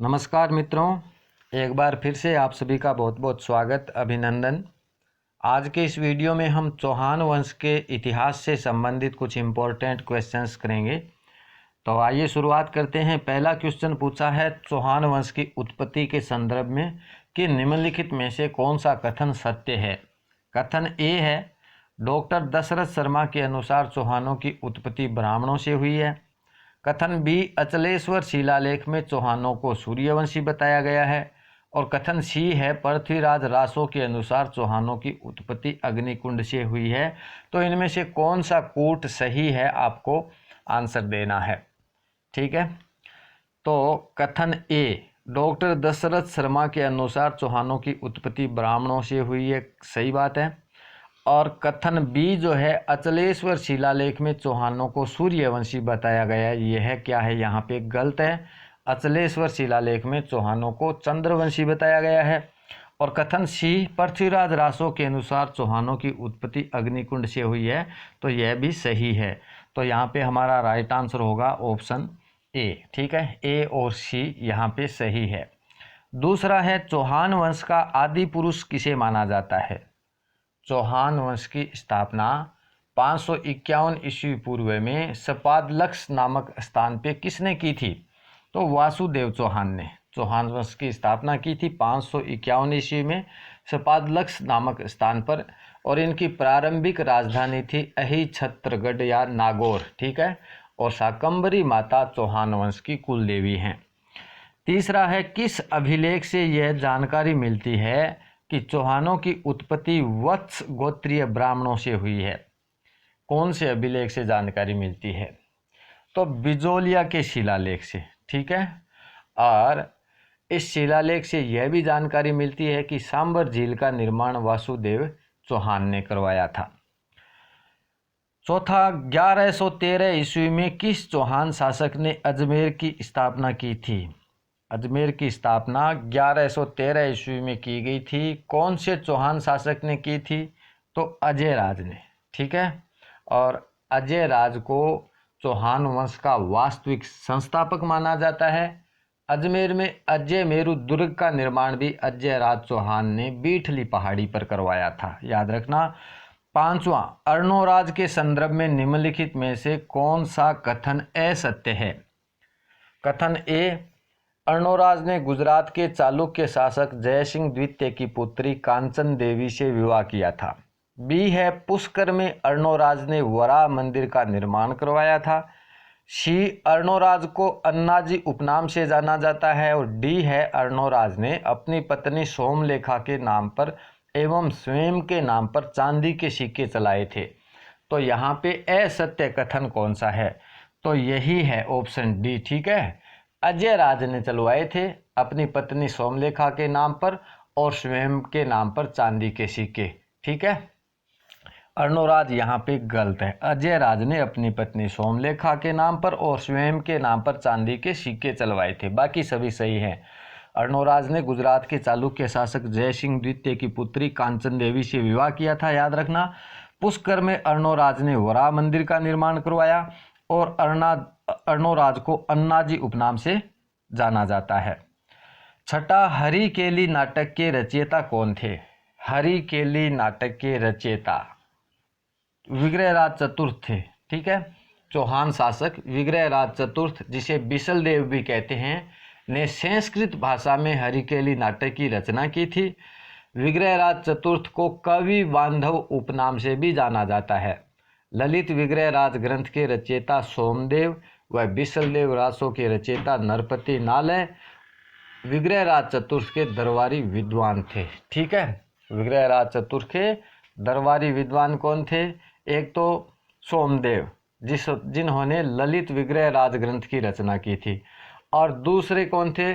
नमस्कार मित्रों, एक बार फिर से आप सभी का बहुत बहुत स्वागत, अभिनंदन। आज के इस वीडियो में हम चौहान वंश के इतिहास से संबंधित कुछ इम्पोर्टेंट क्वेश्चंस करेंगे। तो आइए शुरुआत करते हैं। पहला क्वेश्चन पूछा है चौहान वंश की उत्पत्ति के संदर्भ में कि निम्नलिखित में से कौन सा कथन सत्य है। कथन ए है, डॉक्टर दशरथ शर्मा के अनुसार चौहानों की उत्पत्ति ब्राह्मणों से हुई है। कथन बी, अचलेश्वर शिलालेख में चौहानों को सूर्यवंशी बताया गया है। और कथन सी है, पृथ्वीराज रासो के अनुसार चौहानों की उत्पत्ति अग्निकुंड से हुई है। तो इनमें से कौन सा कूट सही है, आपको आंसर देना है। ठीक है, तो कथन ए, डॉक्टर दशरथ शर्मा के अनुसार चौहानों की उत्पत्ति ब्राह्मणों से हुई है, सही बात है। और कथन बी जो है, अचलेश्वर शिलालेख में चौहानों को सूर्यवंशी बताया गया है, यह है क्या है, यहाँ पे गलत है। अचलेश्वर शिलालेख में चौहानों को चंद्रवंशी बताया गया है। और कथन सी, पृथ्वीराज रासो के अनुसार चौहानों की उत्पत्ति अग्निकुंड से हुई है, तो यह भी सही है। तो यहाँ पे हमारा राइट आंसर होगा ऑप्शन ए। ठीक है, ए और सी यहाँ पे सही है। दूसरा है, चौहान वंश का आदि पुरुष किसे माना जाता है। चौहान वंश की स्थापना 551 ईस्वी पूर्व में सपादलक्ष नामक स्थान पे किसने की थी। तो वासुदेव चौहान ने चौहान वंश की स्थापना की थी 551 ईस्वी में सपादलक्ष नामक स्थान पर। और इनकी प्रारंभिक राजधानी थी अहिछत्रगढ़ या नागौर। ठीक है, और शाकंभरी माता चौहान वंश की कुल देवी हैं। तीसरा है, किस अभिलेख से यह जानकारी मिलती है कि चौहानों की उत्पत्ति वत्स गोत्रीय ब्राह्मणों से हुई है। कौन से अभिलेख से जानकारी मिलती है। तो बिजोलिया के शिलालेख से। ठीक है, और इस शिलालेख से यह भी जानकारी मिलती है कि सांबर झील का निर्माण वासुदेव चौहान ने करवाया था। चौथा, 1113 ईस्वी में किस चौहान शासक ने अजमेर की स्थापना की थी। अजमेर की स्थापना 1113 ईस्वी में की गई थी। कौन से चौहान शासक ने की थी। तो अजय राज ने। ठीक है, और अजय राज को चौहान वंश का वास्तविक संस्थापक माना जाता है। अजमेर में अजय मेरु दुर्ग का निर्माण भी अजय राज चौहान ने बीठली पहाड़ी पर करवाया था, याद रखना। पांचवा, अर्णोराज के संदर्भ में निम्नलिखित में से कौन सा कथन असत्य है। कथन ए, अर्णोराज ने गुजरात के चालुक्य शासक जयसिंह द्वितीय की पुत्री कांचन देवी से विवाह किया था। बी है, पुष्कर में अर्णोराज ने वराह मंदिर का निर्माण करवाया था। सी, अर्णोराज को अन्नाजी उपनाम से जाना जाता है। और डी है, अर्णोराज ने अपनी पत्नी सोमलेखा के नाम पर एवं स्वयं के नाम पर चांदी के सिक्के चलाए थे। तो यहाँ पे असत्य कथन कौन सा है। तो यही है ऑप्शन डी। ठीक है, अजय राज ने चलवाए थे अपनी पत्नी सोमलेखा के नाम पर और स्वयं के नाम पर चांदी के सिक्के। ठीक है, अर्णोराज यहाँ पे गलत है। अजय राज ने अपनी पत्नी सोमलेखा के नाम पर और स्वयं के नाम पर चांदी के सिक्के चलवाए थे, बाकी सभी सही हैं। अर्णोराज ने गुजरात के चालुक्य शासक जयसिंह द्वितीय की पुत्री कांचन देवी से विवाह किया था, याद रखना। पुष्कर में अर्णोराज ने वराह मंदिर का निर्माण करवाया और अर्णोराज को अन्नाजी उपनाम से जाना जाता है। छठा, हरिकेली नाटक के रचयिता कौन थे। हरिकेली नाटक के रचयिता विग्रहराज चतुर्थ थे। ठीक है, चौहान शासक विग्रहराज चतुर्थ, जिसे बिसल देव भी कहते हैं, ने संस्कृत भाषा में हरिकेली नाटक की रचना की थी। विग्रहराज चतुर्थ को कवि बांधव उपनाम से भी जाना जाता है। ललित विग्रहराज ग्रंथ के रचयिता सोमदेव व बिसलदेव रासो के रचयिता नरपति नालय विग्रहराज चतुर्थ के दरबारी विद्वान थे। ठीक है, विग्रहराज चतुर्थ के दरबारी विद्वान कौन थे। एक तो सोमदेव, जिन्होंने ललित विग्रहराज ग्रंथ की रचना की थी, और दूसरे कौन थे,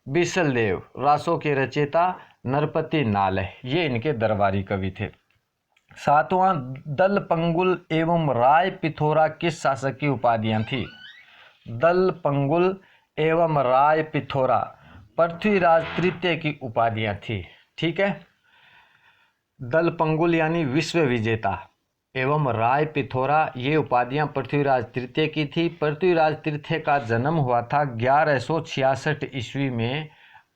बिसलदेव रासो के रचयिता नरपति नालय, ये इनके दरबारी कवि थे। सातवां, दल पंगुल एवं राय पिथोरा किस शासक की उपाधियां थी। दल पंगुल एवं राय पिथोरा पृथ्वीराज तृतीय की उपाधियां थी। ठीक है, दल पंगुल यानी विश्व विजेता एवं राय पिथौरा, ये उपाधियां पृथ्वीराज तृतीय की थी। पृथ्वीराज तृतीय का जन्म हुआ था 1166 ईस्वी में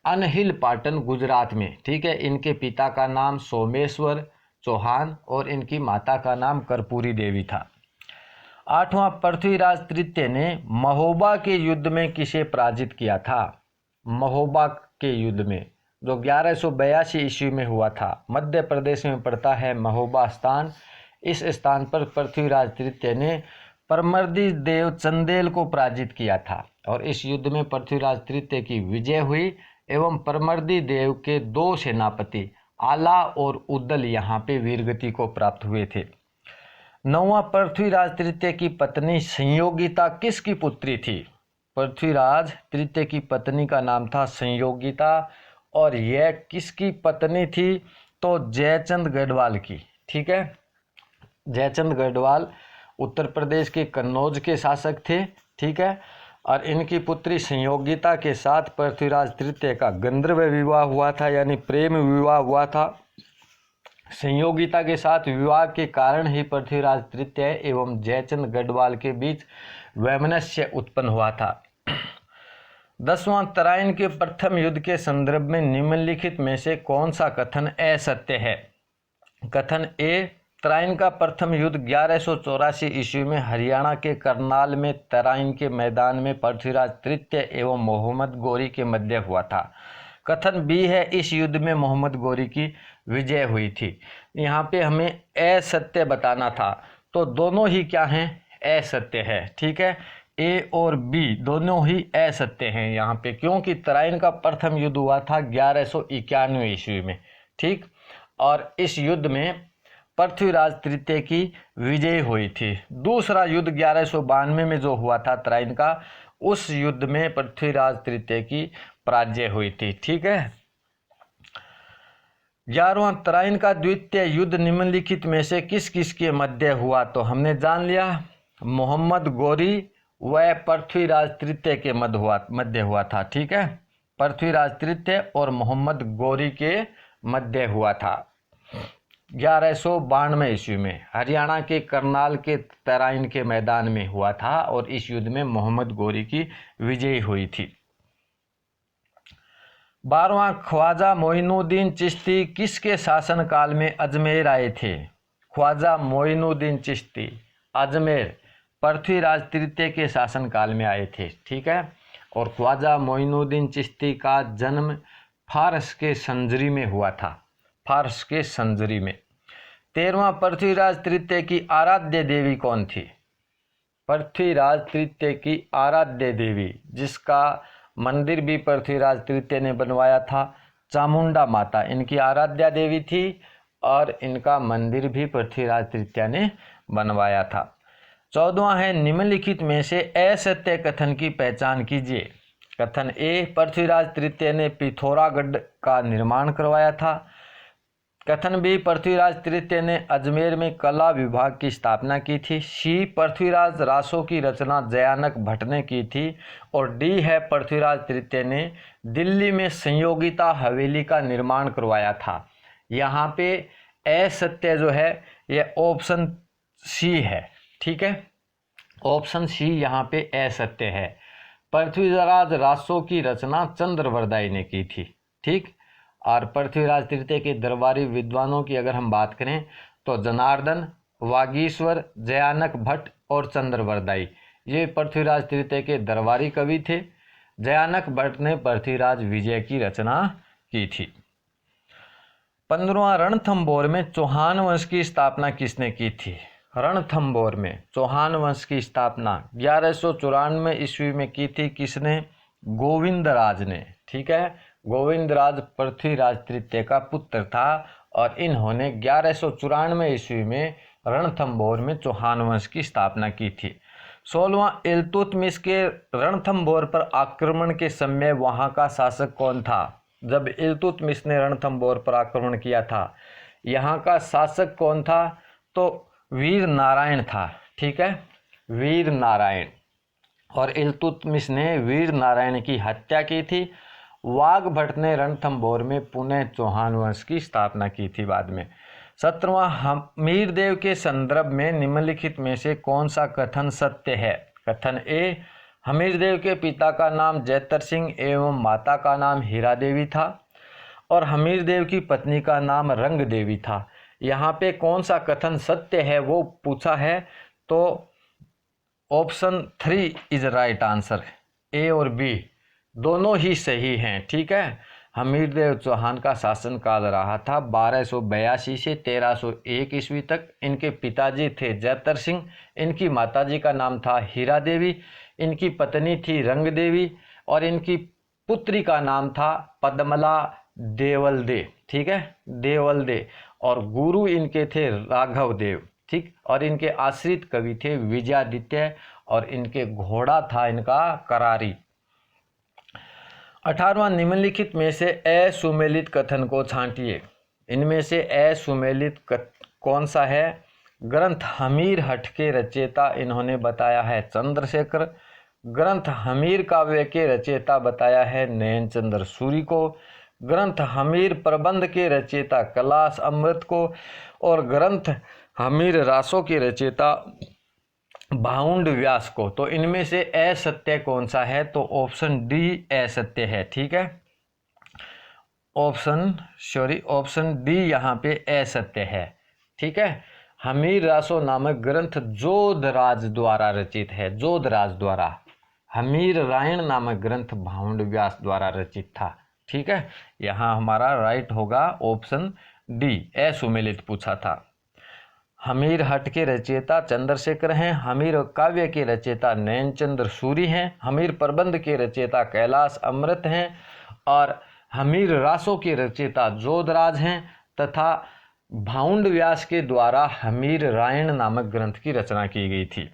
अनहिल पाटन, गुजरात में। ठीक है, इनके पिता का नाम सोमेश्वर चौहान और इनकी माता का नाम कर्पूरी देवी था। 8वां, पृथ्वीराज तृतीय ने महोबा के युद्ध में किसे पराजित किया था? महोबा के युद्ध में, जो 1182 ईस्वी में हुआ था। मध्य प्रदेश में पड़ता है महोबा स्थान। इस स्थान पर पृथ्वीराज तृतीय ने परमर्दी देव चंदेल को पराजित किया था और इस युद्ध में पृथ्वीराज तृतीय की विजय हुई एवं परमर्दी देव के 2 सेनापति आला और उद्दल यहाँ पे वीरगति को प्राप्त हुए थे। 9वां, पृथ्वीराज तृतीय की पत्नी संयोगिता किसकी पुत्री थी? पृथ्वीराज तृतीय की पत्नी का नाम था संयोगिता और यह किसकी पत्नी थी? तो जयचंद गढ़वाल की। ठीक है, जयचंद गढ़वाल उत्तर प्रदेश के कन्नौज के शासक थे। ठीक है, और इनकी पुत्री संयोगिता के साथ पृथ्वीराज तृतीय का गंधर्व विवाह हुआ था, यानी प्रेम विवाह हुआ था। संयोगिता के साथ विवाह के कारण ही पृथ्वीराज तृतीय एवं जयचंद गढ़वाल के बीच वैमनस्य उत्पन्न हुआ था। 10वां, तराइन के प्रथम युद्ध के संदर्भ में निम्नलिखित में से कौन सा कथन असत्य है? कथन ए, तराइन का प्रथम युद्ध 1184 ईस्वी में हरियाणा के करनाल में तराइन के मैदान में पृथ्वीराज तृतीय एवं मोहम्मद गोरी के मध्य हुआ था। कथन बी है, इस युद्ध में मोहम्मद गोरी की विजय हुई थी। यहाँ पे हमें असत्य बताना था, तो दोनों ही क्या हैं? असत्य है। ठीक है, ए और बी दोनों ही असत्य हैं यहाँ पे, क्योंकि तराइन का प्रथम युद्ध हुआ था 1191 ईस्वी में। ठीक, और इस युद्ध में पृथ्वीराज तृतीय की विजय हुई थी। दूसरा युद्ध 1192 में जो हुआ था तराइन का, उस युद्ध में पृथ्वीराज तृतीय की पराजय हुई थी। ठीक है। 11वां, तराइन का द्वितीय युद्ध निम्नलिखित में से किस किस के मध्य हुआ? तो हमने जान लिया, मोहम्मद गोरी व पृथ्वीराज तृतीय के मध्य हुआ था। ठीक है, पृथ्वीराज तृतीय और मोहम्मद गोरी के मध्य हुआ था 1192 ईस्वी में, हरियाणा के करनाल के तराइन के मैदान में हुआ था और इस युद्ध में मोहम्मद गोरी की विजय हुई थी। 12वां, ख्वाजा मोइनुद्दीन चिश्ती किसके शासनकाल में अजमेर आए थे? ख्वाजा मोइनुद्दीन चिश्ती अजमेर पृथ्वीराज तृतीय के शासनकाल में आए थे। ठीक है, और ख्वाजा मोइनुद्दीन चिश्ती का जन्म फारस के संजरी में हुआ था, फारस के संजरी में। 13वां, पृथ्वीराज तृतीय की आराध्य देवी कौन थी? पृथ्वीराज तृतीय की आराध्य देवी, जिसका मंदिर भी पृथ्वीराज तृतीय ने बनवाया था, चामुंडा माता इनकी आराध्या देवी थी और इनका मंदिर भी पृथ्वीराज तृतीय ने बनवाया था। 14वां है, निम्नलिखित में से असत्य कथन की पहचान कीजिए। कथन ए, पृथ्वीराज तृतीय ने पिथौरागढ़ का निर्माण करवाया था। कथन बी, पृथ्वीराज तृतीय ने अजमेर में कला विभाग की स्थापना की थी। सी, पृथ्वीराज रासों की रचना जयानक भट्ट ने की थी। और डी है, पृथ्वीराज तृतीय ने दिल्ली में संयोगिता हवेली का निर्माण करवाया था। यहाँ पे असत्य जो है यह ऑप्शन सी है। ठीक है, ऑप्शन सी यहाँ पे असत्य है। पृथ्वीराज रासों की रचना चंद्रवरदाई ने की थी। ठीक, और पृथ्वीराज तृतीय के दरबारी विद्वानों की अगर हम बात करें तो जनार्दन, वागीश्वर, जयानक भट्ट और चंद्रवरदाई, ये पृथ्वीराज तृतीय के दरबारी कवि थे। जयानक भट्ट ने पृथ्वीराज विजय की रचना की थी। 15वां, रणथंभौर में चौहान वंश की स्थापना किसने की थी? रणथंभौर में चौहान वंश की स्थापना 1194 ईस्वी में की थी। किसने? गोविंदराज ने। ठीक है, गोविंदराज पृथ्वीराज तृतीय का पुत्र था और इन्होंने 1194 ईस्वी में रणथंभौर में चौहान वंश की स्थापना की थी। 16वां, इल्तुतमिश के रणथंभौर पर आक्रमण के समय वहां का शासक कौन था? जब इल्तुतमिश ने रणथंभौर पर आक्रमण किया था, यहाँ का शासक कौन था? तो वीर नारायण था। ठीक है, वीर नारायण। और इल्तुतमिश ने वीर नारायण की हत्या की थी। वाघ भट्ट ने रणथंभौर में पुनः चौहान वंश की स्थापना की थी बाद में। 17वां, हमीर देव के संदर्भ में निम्नलिखित में से कौन सा कथन सत्य है? कथन ए, हमीर देव के पिता का नाम जैतर सिंह एवं माता का नाम हीरा देवी था और हमीर देव की पत्नी का नाम रंग देवी था। यहाँ पे कौन सा कथन सत्य है वो पूछा है, तो ऑप्शन 3 इज राइट आंसर। ए और बी दोनों ही सही हैं। ठीक है, हमीर देव चौहान का शासनकाल रहा था 1282 से 1301 ईस्वी तक। इनके पिताजी थे जैतर सिंह, इनकी माताजी का नाम था हीरा देवी, इनकी पत्नी थी रंग देवी और इनकी पुत्री का नाम था पद्मला देवलदे। ठीक है, देवलदे। और गुरु इनके थे राघव देव। ठीक, और इनके आश्रित कवि थे विजयादित्य और इनके घोड़ा था इनका करारी। 18वां, निम्नलिखित में से असुमेलित कथन को छांटिए। इनमें से असुमेलित कौन सा है? ग्रंथ हमीर हठ के रचयिता इन्होंने बताया है चंद्रशेखर। ग्रंथ हमीर काव्य के रचयिता बताया है नयनचंद्र सूरी को। ग्रंथ हमीर प्रबंध के रचयिता कैलाश अमृत को और ग्रंथ हमीर रासों के रचयिता भाउंड व्यास को। तो इनमें से असत्य कौन सा है? तो ऑप्शन डी असत्य है। ठीक है, ऑप्शन डी यहाँ पे असत्य है। ठीक है, हमीर रासो नामक ग्रंथ जोधराज द्वारा रचित है, जोधराज द्वारा। हमीर रायण नामक ग्रंथ भाउंड व्यास द्वारा रचित था। ठीक है, यहाँ हमारा राइट होगा ऑप्शन डी, असुमेलित पूछा था। हमीर हट के रचयिता चंद्रशेखर हैं, हमीर काव्य के रचयिता नयनचंद्र सूरी हैं, हमीर प्रबंध के रचयिता कैलाश अमृत हैं और हमीर रासों के रचयिता जोधराज हैं तथा भाउंड व्यास के द्वारा हमीर रायण नामक ग्रंथ की रचना की गई थी।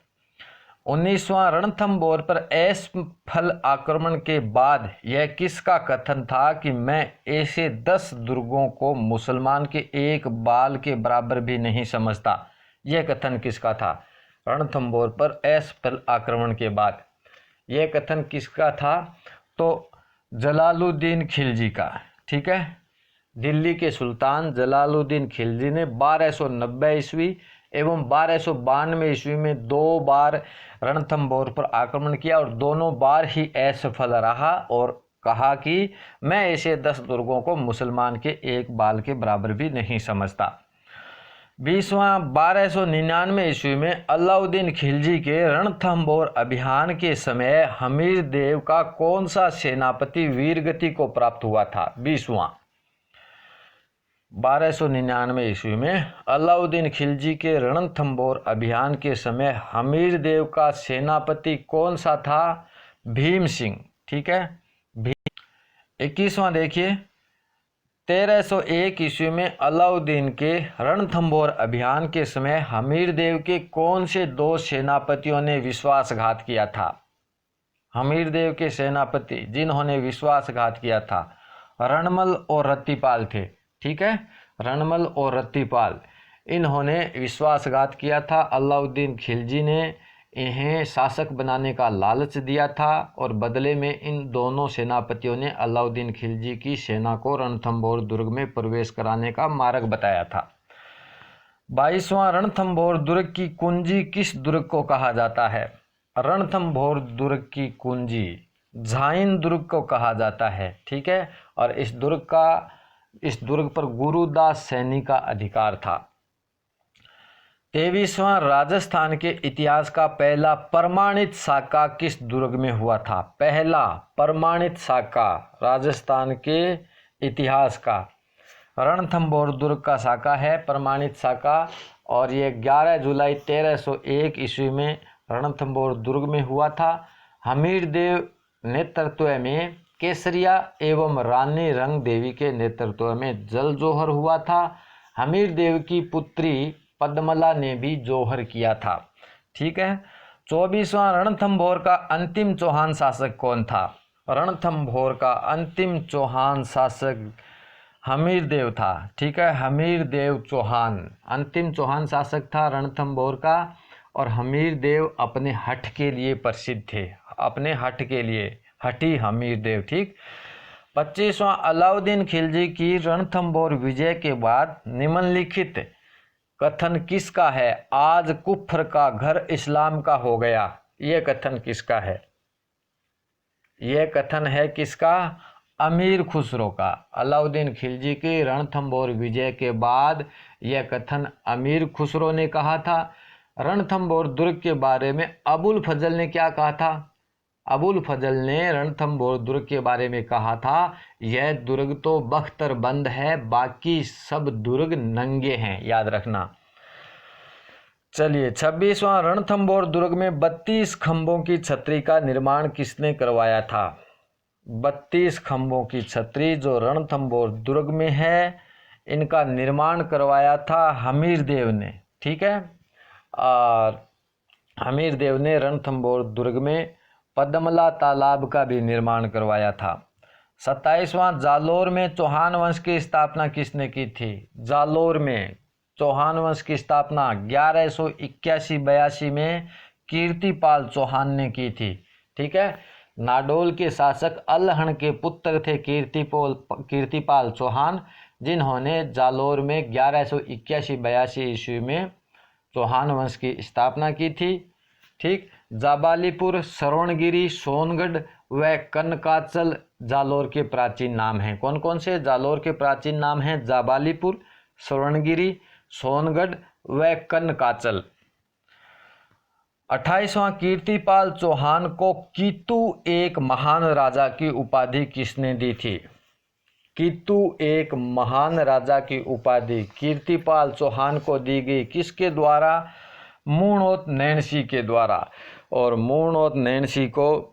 19वां, रणथंभौर पर असफल आक्रमण के बाद यह किसका कथन था कि मैं ऐसे 10 दुर्गों को मुसलमान के एक बाल के बराबर भी नहीं समझता? यह कथन किसका था? रणथंभौर पर असफल आक्रमण के बाद यह कथन किसका था? तो जलालुद्दीन खिलजी का। ठीक है, दिल्ली के सुल्तान जलालुद्दीन खिलजी ने 1290 ईस्वी एवं 1292 ईस्वी में 2 बार रणथंभौर पर आक्रमण किया और दोनों बार ही असफल रहा और कहा कि मैं ऐसे 10 दुर्गों को मुसलमान के एक बाल के बराबर भी नहीं समझता। 20वां, 1299 ईस्वी में अलाउद्दीन खिलजी के रणथंभौर अभियान के समय हमीर देव का कौन सा सेनापति वीरगति को प्राप्त हुआ था? 20वां, 1299 ईस्वी में अलाउद्दीन खिलजी के रणथंभौर अभियान के समय हमीर देव का सेनापति कौन सा था? भीम सिंह। ठीक है, 21वां देखिए, 1301 ईस्वी में अलाउद्दीन के रणथंभौर अभियान के समय हमीर देव के कौन से 2 सेनापतियों ने विश्वासघात किया था? हमीर देव के सेनापति जिन्होंने विश्वासघात किया था रणमल और रत्तीपाल थे। ठीक है, रणमल और रत्तीपाल इन्होंने विश्वासघात किया था। अलाउद्दीन खिलजी ने इन्हें शासक बनाने का लालच दिया था और बदले में इन दोनों सेनापतियों ने अलाउद्दीन खिलजी की सेना को रणथंभौर दुर्ग में प्रवेश कराने का मार्ग बताया था। 22वां, रणथंभौर दुर्ग की कुंजी किस दुर्ग को कहा जाता है? रणथंभौर दुर्ग की कुंजी झाइन दुर्ग को कहा जाता है। ठीक है, और इस दुर्ग पर गुरुदास सैनी का अधिकार था। 23वां, राजस्थान के इतिहास का पहला प्रमाणित साका किस दुर्ग में हुआ था? पहला प्रमाणित साका राजस्थान के इतिहास का रणथंभौर दुर्ग का साका है, प्रमाणित साका। और ये 11 जुलाई 1301 ईस्वी में रणथंभौर दुर्ग में हुआ था। हमीर देव नेतृत्व में केसरिया एवं रानी रंग देवी के नेतृत्व में जल जोहर हुआ था। हमीर देव की पुत्री पद्मला ने भी जोहर किया था। ठीक है, 24वां, रणथंभौर का अंतिम चौहान शासक कौन था? रणथंभौर का अंतिम चौहान शासक हमीर देव था। ठीक है, हमीर देव चौहान अंतिम चौहान शासक था रणथंभौर का। और हमीर देव अपने हठ के लिए प्रसिद्ध थे, अपने हठ के लिए, हठी हमीर देव। ठीक, 25वां अलाउद्दीन खिलजी की रणथंभौर विजय के बाद निम्नलिखित कथन किसका है? आज कुफ्र का घर इस्लाम का हो गया। यह कथन किसका है? यह कथन है किसका? अमीर खुसरो का। अलाउद्दीन खिलजी की रणथंभौर विजय के बाद यह कथन अमीर खुसरो ने कहा था। रणथंभौर दुर्ग के बारे में अबुल फजल ने क्या कहा था? अबुल फजल ने रणथंभौर दुर्ग के बारे में कहा था, यह दुर्ग तो बख्तरबंद है, बाकी सब दुर्ग नंगे हैं। याद रखना। चलिए, 26वां रणथंभौर दुर्ग में 32 खंभों की छतरी का निर्माण किसने करवाया था? 32 खंभों की छतरी जो रणथंभौर दुर्ग में है, इनका निर्माण करवाया था हमीर देव ने। ठीक है, और हमीर देव ने रणथंभौर दुर्ग में पद्मला तालाब का भी निर्माण करवाया था। 27वां जालोर में चौहान वंश की स्थापना किसने की थी? जालोर में चौहान वंश की स्थापना 1181-82 में कीर्तिपाल चौहान ने की थी। ठीक है, नाडोल के शासक अलहण के पुत्र थे कीर्तिपाल चौहान, जिन्होंने जालोर में 1181-82 ईस्वी में चौहान वंश की स्थापना की थी। ठीक, जाबालीपुर, श्रवणगिरी, सोनगढ़ व कनकाचल जालोर के प्राचीन नाम हैं। कौन कौन से जालोर के प्राचीन नाम हैं? जाबालीपुर, श्रवणगिरी, सोनगढ़ व कनकाचल। 28वां कीर्तिपाल चौहान को कीतु एक महान राजा की उपाधि किसने दी थी? कीतु एक महान राजा की उपाधि कीर्तिपाल चौहान को दी गई किसके द्वारा? मूणोत नैणसी के द्वारा। और मूणोत नैणसी को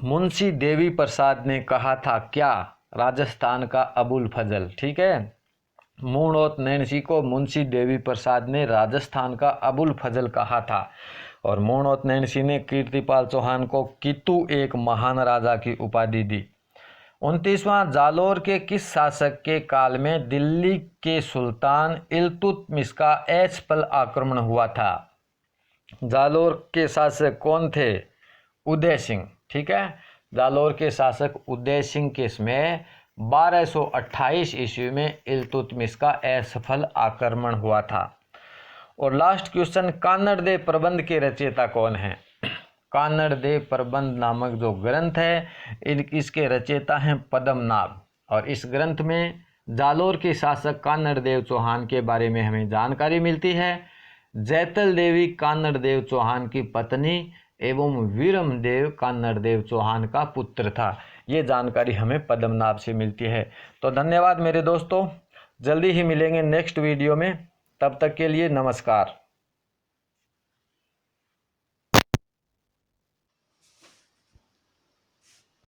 मुंशी देवी प्रसाद ने कहा था क्या? राजस्थान का अबुल फजल। ठीक है, मूणोत नैणसी को मुंशी देवी प्रसाद ने राजस्थान का अबुल फजल कहा था। और मूणोत नैणसी ने कीर्तिपाल चौहान को कीतु एक महान राजा की उपाधि दी। 29वां जालोर के किस शासक के काल में दिल्ली के सुल्तान इल्तुतमिश का एचपल आक्रमण हुआ था? जालोर के शासक कौन थे? उदय सिंह। ठीक है, जालोर के शासक उदय सिंह के समय 1228 ईस्वी में इल्तुतमिश का असफल आक्रमण हुआ था। और लास्ट क्वेश्चन, कान्नड़ देव प्रबंध के रचयिता कौन हैं? कान्नड़ देव प्रबंध नामक जो ग्रंथ है, इसके रचयिता हैं पद्मनाभ। और इस ग्रंथ में जालोर के शासक कान्नड़ देव चौहान के बारे में हमें जानकारी मिलती है। जैतल देवी कान्नड़ देव चौहान की पत्नी एवं वीरम देव कान्नड़ देव चौहान का पुत्र था। ये जानकारी हमें पद्मनाभ से मिलती है। तो धन्यवाद मेरे दोस्तों, जल्दी ही मिलेंगे नेक्स्ट वीडियो में। तब तक के लिए नमस्कार।